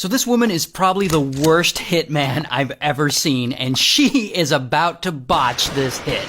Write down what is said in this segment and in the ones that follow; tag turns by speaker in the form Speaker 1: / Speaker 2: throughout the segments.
Speaker 1: So this woman is probably the worst hitman I've ever seen, and she is about to botch this hit.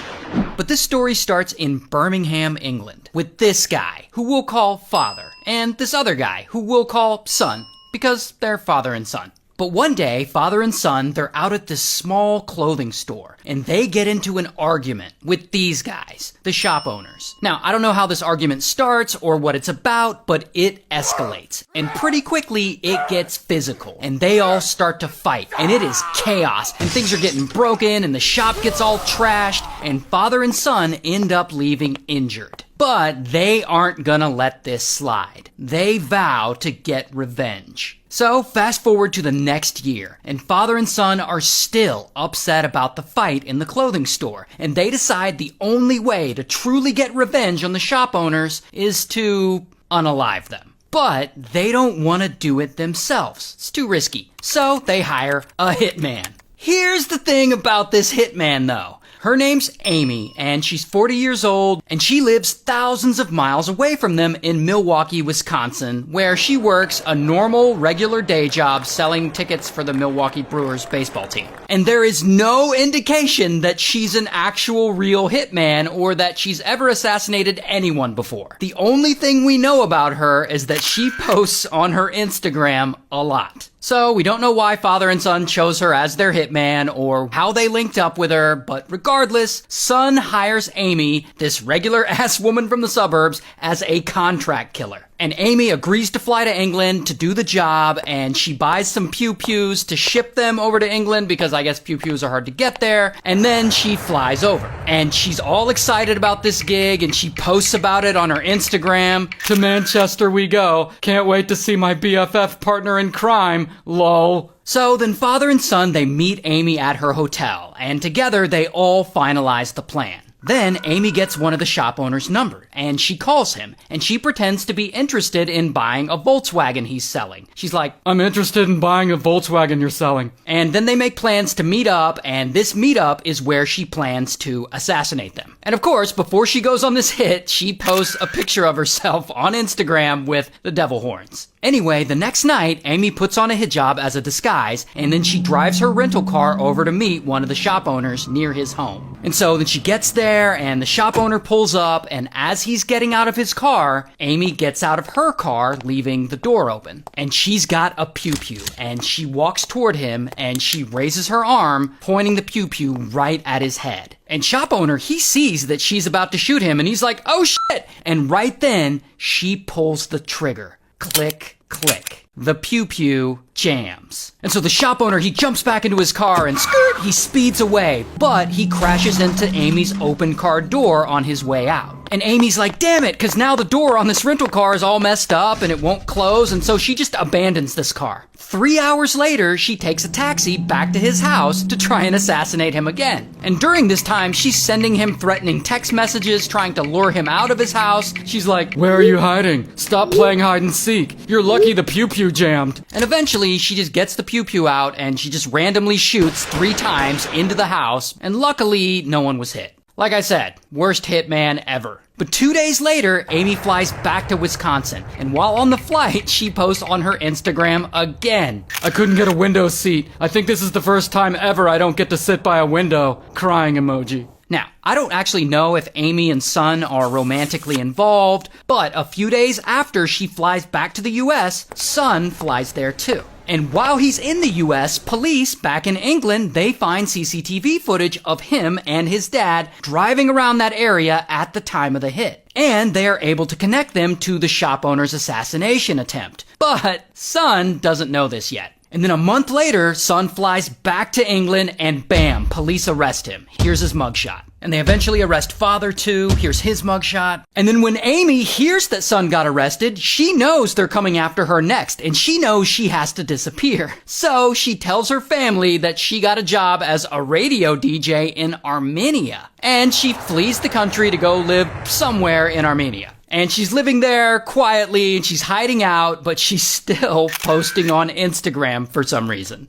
Speaker 1: But this story starts in Birmingham, England, with this guy, who we'll call father, and this other guy, who we'll call son, because they're father and son. But one day, father and son, they're out at this small clothing store, and they get into an argument with these guys, the shop owners. Now, I don't know how this argument starts or what it's about, but it escalates. And pretty quickly, it gets physical, and they all start to fight, and it is chaos, and things are getting broken, and the shop gets all trashed, and father and son end up leaving injured. But they aren't gonna let this slide. They vow to get revenge. So, fast forward to the next year, and father and son are still upset about the fight in the clothing store, and they decide the only way to truly get revenge on the shop owners is to unalive them. But they don't want to do it themselves. It's too risky. So, they hire a hitman. Here's the thing about this hitman, though. Her name's Amy, and she's 40 years old, and she lives thousands of miles away from them in Milwaukee, Wisconsin, where she works a normal, regular day job selling tickets for the Milwaukee Brewers baseball team. And there is no indication that she's an actual real hitman or that she's ever assassinated anyone before. The only thing we know about her is that she posts on her Instagram a lot. So, we don't know why father and son chose her as their hitman or how they linked up with her, but regardless, son hires Amy, this regular-ass woman from the suburbs, as a contract killer. And Amy agrees to fly to England to do the job, and she buys some pew-pews to ship them over to England because I guess pew-pews are hard to get there, and then she flies over. And she's all excited about this gig, and she posts about it on her Instagram. To Manchester we go. Can't wait to see my BFF partner in crime. Lol. So then father and son, they meet Amy at her hotel, and together they all finalize the plan. Then Amy gets one of the shop owner's number, and she calls him, and she pretends to be interested in buying a Volkswagen he's selling. She's like, I'm interested in buying a Volkswagen you're selling. And then they make plans to meet up, and this meetup is where she plans to assassinate them. And of course, before she goes on this hit, she posts a picture of herself on Instagram with the devil horns. Anyway, the next night, Amy puts on a hijab as a disguise, and then she drives her rental car over to meet one of the shop owners near his home. And so then she gets there, and the shop owner pulls up, and as he's getting out of his car, Amy gets out of her car, leaving the door open. And she's got a pew-pew, and she walks toward him, and she raises her arm, pointing the pew-pew right at his head. And shop owner, he sees that she's about to shoot him, and he's like, oh shit! And right then, she pulls the trigger. Click, click. The pew-pew jams. And so the shop owner, he jumps back into his car and skirt, he speeds away, but he crashes into Amy's open car door on his way out. And Amy's like, damn it, because now the door on this rental car is all messed up and it won't close, and so she just abandons this car. 3 hours later, she takes a taxi back to his house to try and assassinate him again. And during this time, she's sending him threatening text messages, trying to lure him out of his house. She's like, where are you hiding? Stop playing hide and seek. You're lucky the pew-pew jammed. And eventually, she just gets the pew-pew out and she just randomly shoots 3 times into the house, and luckily, no one was hit. Like I said, worst hitman ever. But 2 days later, Amy flies back to Wisconsin, and while on the flight, she posts on her Instagram again. I couldn't get a window seat. I think this is the first time ever I don't get to sit by a window. Crying emoji. Now, I don't actually know if Amy and son are romantically involved, but a few days after she flies back to the US, son flies there too. And while he's in the US, police back in England, they find CCTV footage of him and his dad driving around that area at the time of the hit. And they are able to connect them to the shop owner's assassination attempt. But son doesn't know this yet. And then a month later, son flies back to England and bam, police arrest him. Here's his mugshot. And they eventually arrest father too. Here's his mugshot. And then when Amy hears that son got arrested, she knows they're coming after her next, and she knows she has to disappear. So she tells her family that she got a job as a radio DJ in Armenia. And she flees the country to go live somewhere in Armenia. And she's living there quietly, and she's hiding out, but she's still posting on Instagram for some reason.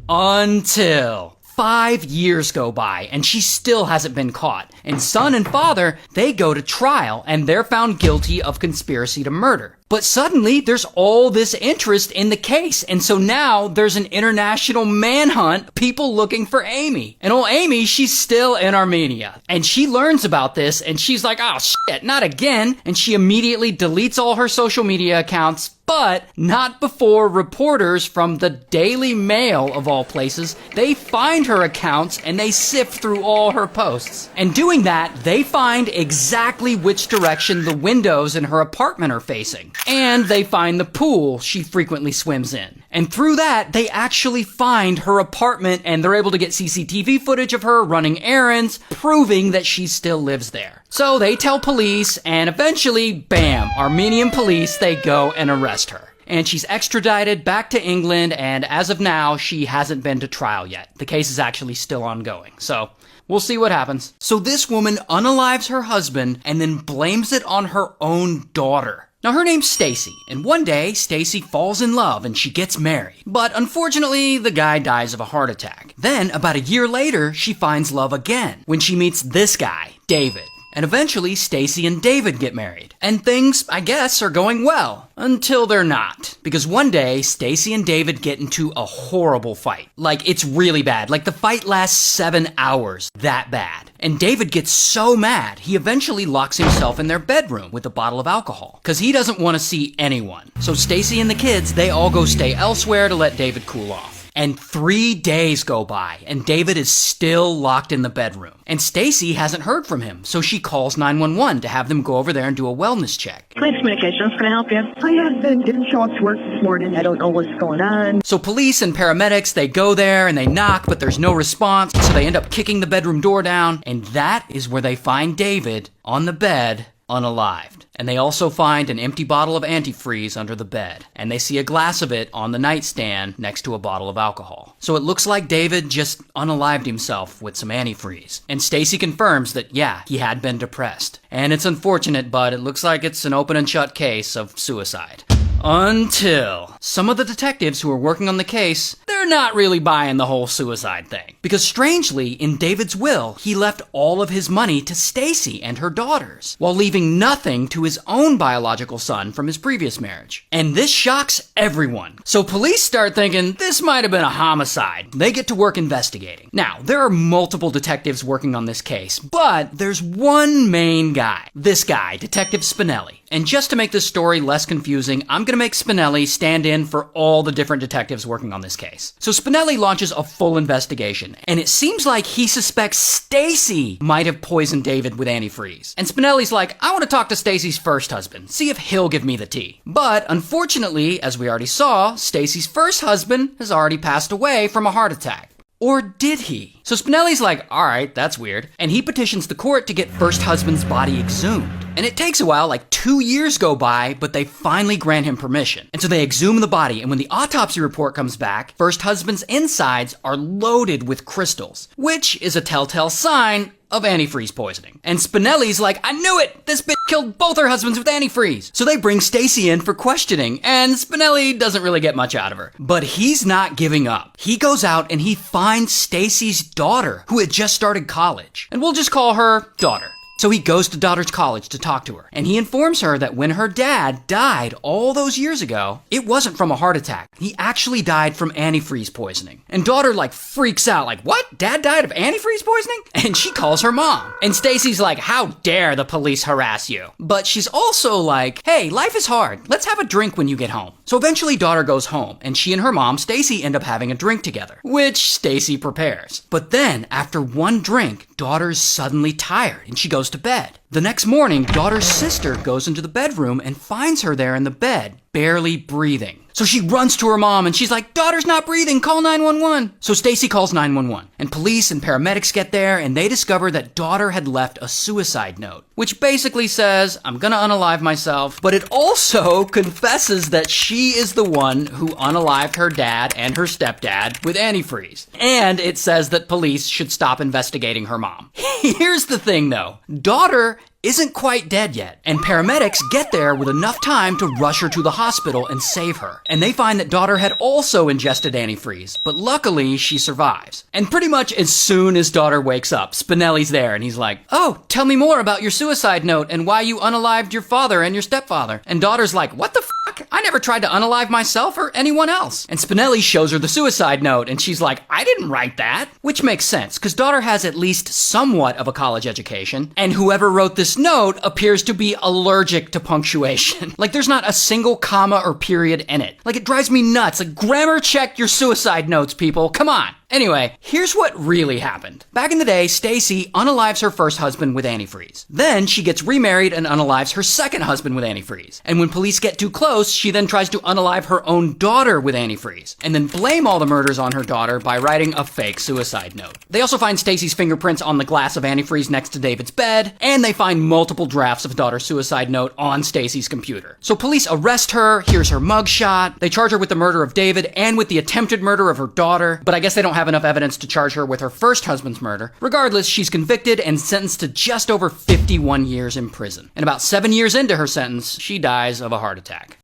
Speaker 1: Until 5 years go by and she still hasn't been caught. And son and father, they go to trial and they're found guilty of conspiracy to murder. But suddenly, there's all this interest in the case. And so now there's an international manhunt, people looking for Amy. And old Amy, she's still in Armenia. And she learns about this and she's like, oh shit, not again. And she immediately deletes all her social media accounts, but not before reporters from the Daily Mail, of all places, they find her accounts and they sift through all her posts. And doing that, they find exactly which direction the windows in her apartment are facing. And they find the pool she frequently swims in. And through that, they actually find her apartment and they're able to get CCTV footage of her running errands, proving that she still lives there. So they tell police and eventually, bam, Armenian police, they go and arrest her. And she's extradited back to England, and as of now, she hasn't been to trial yet. The case is actually still ongoing. So we'll see what happens. So this woman unalives her husband and then blames it on her own daughter. Now her name's Stacy, and one day Stacy falls in love and she gets married. But unfortunately, the guy dies of a heart attack. Then about a year later, she finds love again when she meets this guy, David. And eventually, Stacy and David get married. And things, I guess, are going well. Until they're not. Because one day, Stacy and David get into a horrible fight. Like, it's really bad. Like, the fight lasts 7 hours. That bad. And David gets so mad, he eventually locks himself in their bedroom with a bottle of alcohol. Because he doesn't want to see anyone. So Stacy and the kids, they all go stay elsewhere to let David cool off. And 3 days go by, and David is still locked in the bedroom. And Stacy hasn't heard from him, so she calls 911 to have them go over there and do a wellness check.
Speaker 2: Police communications, can I help you? My husband didn't show up to work this morning. I don't know what's going on.
Speaker 1: So police and paramedics, they go there and they knock, but there's no response, so they end up kicking the bedroom door down, and that is where they find David on the bed, unalived. And they also find an empty bottle of antifreeze under the bed. And they see a glass of it on the nightstand next to a bottle of alcohol. So it looks like David just unalived himself with some antifreeze. And Stacy confirms that, yeah, he had been depressed. And it's unfortunate, but it looks like it's an open and shut case of suicide. Until some of the detectives who are working on the case, they're not really buying the whole suicide thing. Because strangely, in David's will, he left all of his money to Stacy and her daughters, while leaving nothing to his own biological son from his previous marriage. And this shocks everyone. So police start thinking this might have been a homicide. They get to work investigating. Now, there are multiple detectives working on this case, but there's one main guy. This guy, Detective Spinelli. And just to make this story less confusing, I'm going to make Spinelli stand in for all the different detectives working on this case. So Spinelli launches a full investigation, and it seems like he suspects Stacy might have poisoned David with antifreeze. And Spinelli's like, I want to talk to Stacy's first husband, see if he'll give me the tea. But unfortunately, as we already saw, Stacy's first husband has already passed away from a heart attack. Or did he? So Spinelli's like, alright, that's weird. And he petitions the court to get first husband's body exhumed. And it takes a while, like 2 years go by, but they finally grant him permission. And so they exhume the body, and when the autopsy report comes back, first husband's insides are loaded with crystals, which is a telltale sign of antifreeze poisoning. And Spinelli's like, I knew it! This bitch killed both her husbands with antifreeze! So they bring Stacy in for questioning, and Spinelli doesn't really get much out of her. But he's not giving up. He goes out and he finds Stacy's daughter, who had just started college. And we'll just call her Daughter. So he goes to Daughter's college to talk to her, and he informs her that when her dad died all those years ago, it wasn't from a heart attack. He actually died from antifreeze poisoning. And Daughter freaks out, like, what? Dad died of antifreeze poisoning? And she calls her mom. And Stacy's like, how dare the police harass you? But she's also like, hey, life is hard. Let's have a drink when you get home. So eventually Daughter goes home, and she and her mom, Stacy, end up having a drink together, which Stacy prepares. But then, after one drink, Daughter's suddenly tired, and she goes to bed. The next morning, Daughter's sister goes into the bedroom and finds her there in the bed, barely breathing. So she runs to her mom and she's like, Daughter's not breathing, call 911. So Stacy calls 911 and police and paramedics get there and they discover that Daughter had left a suicide note, which basically says, I'm gonna unalive myself, but it also confesses that she is the one who unalived her dad and her stepdad with antifreeze. And it says that police should stop investigating her mom. Here's the thing though, Daughter isn't quite dead yet, and paramedics get there with enough time to rush her to the hospital and save her. And they find that daughter had also ingested antifreeze, but luckily she survives. And pretty much as soon as daughter wakes up, Spinelli's there and he's like, "Oh, tell me more about your suicide note and why you unalived your father and your stepfather." And daughter's like, "What the fuck? I never tried to unalive myself or anyone else." And Spinelli shows her the suicide note and she's like, "I didn't write that." Which makes sense, because daughter has at least somewhat of a college education, and whoever wrote this note appears to be allergic to punctuation. Like, there's not a single comma or period in it. Like, it drives me nuts. Like, grammar check your suicide notes, people. Come on. Anyway, here's what really happened. Back in the day, Stacy unalives her first husband with antifreeze. Then she gets remarried and unalives her second husband with antifreeze. And when police get too close, she then tries to unalive her own daughter with antifreeze, and then blame all the murders on her daughter by writing a fake suicide note. They also find Stacy's fingerprints on the glass of antifreeze next to David's bed, and they find multiple drafts of daughter's suicide note on Stacy's computer. So police arrest her, here's her mugshot, they charge her with the murder of David and with the attempted murder of her daughter, but I guess they don't have enough evidence to charge her with her first husband's murder. Regardless, she's convicted and sentenced to just over 51 years in prison. And about 7 years into her sentence, she dies of a heart attack.